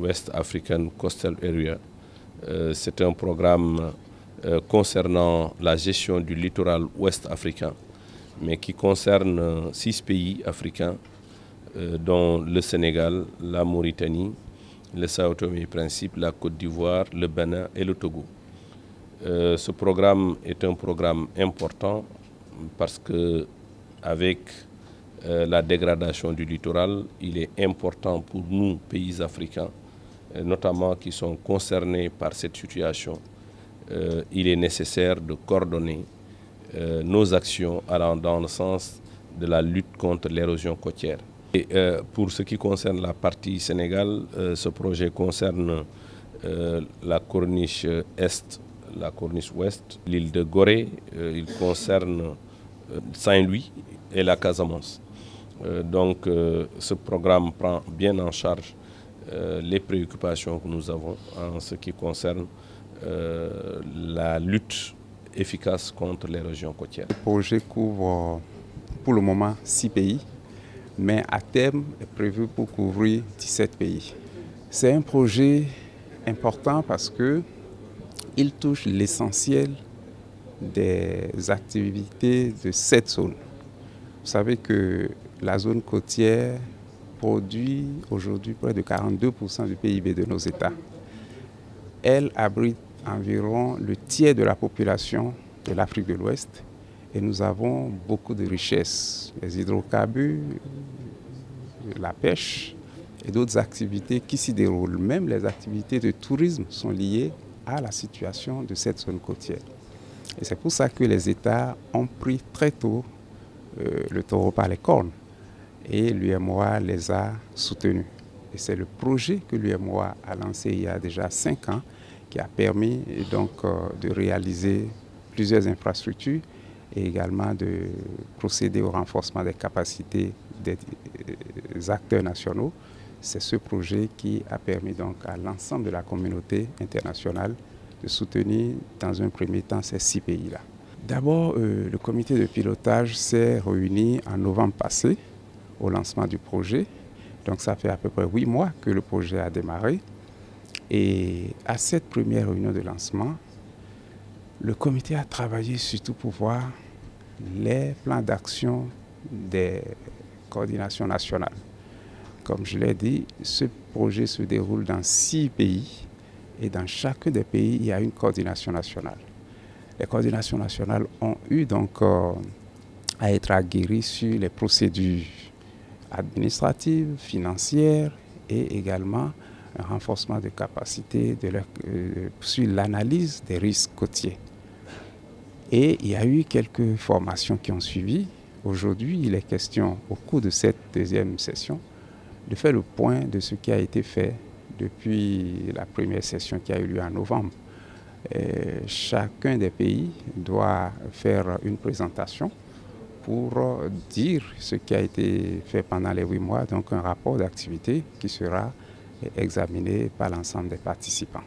West African Coastal Area. C'est un programme concernant la gestion du littoral ouest africain, mais qui concerne 6 pays africains, dont le Sénégal, la Mauritanie, le Sao Tomé et Principe, la Côte d'Ivoire, le Bénin et le Togo. Ce programme est un programme important parce que avec la dégradation du littoral, il est important pour nous, pays africains, notamment qui sont concernés par cette situation. Il est nécessaire de coordonner nos actions allant dans le sens de la lutte contre l'érosion côtière. Et, pour ce qui concerne la partie Sénégal, ce projet concerne la corniche Est, la corniche Ouest, l'île de Gorée, il concerne Saint-Louis et la Casamance. Donc ce programme prend bien en charge les préoccupations que nous avons en ce qui concerne la lutte efficace contre l'érosion côtière. Le projet couvre pour le moment 6 pays, mais à terme est prévu pour couvrir 17 pays. C'est un projet important parce qu'il touche l'essentiel des activités de cette zone. Vous savez que la zone côtière produit aujourd'hui près de 42% du PIB de nos États. Elle abrite environ le tiers de la population de l'Afrique de l'Ouest et nous avons beaucoup de richesses, les hydrocarbures, la pêche et d'autres activités qui s'y déroulent. Même les activités de tourisme sont liées à la situation de cette zone côtière. Et c'est pour ça que les États ont pris très tôt le taureau par les cornes et l'UEMOA les a soutenus. Et c'est le projet que l'UEMOA a lancé il y a déjà 5 ans qui a permis donc de réaliser plusieurs infrastructures et également de procéder au renforcement des capacités des acteurs nationaux. C'est ce projet qui a permis donc à l'ensemble de la communauté internationale de soutenir dans un premier temps ces 6 pays-là. D'abord, le comité de pilotage s'est réuni en novembre passé au lancement du projet. Donc ça fait à peu près 8 mois que le projet a démarré. Et à cette première réunion de lancement, le comité a travaillé surtout pour voir les plans d'action des coordinations nationales. Comme je l'ai dit, ce projet se déroule dans 6 pays et dans chacun des pays, il y a une coordination nationale. Les coordinations nationales ont eu donc à être aguerries sur les procédures administratives, financières et également un renforcement de capacités sur l'analyse des risques côtiers. Et il y a eu quelques formations qui ont suivi. Aujourd'hui, il est question, au cours de cette deuxième session, de faire le point de ce qui a été fait depuis la première session qui a eu lieu en novembre. Chacun des pays doit faire une présentation pour dire ce qui a été fait pendant les 8 mois, donc un rapport d'activité qui sera examiné par l'ensemble des participants.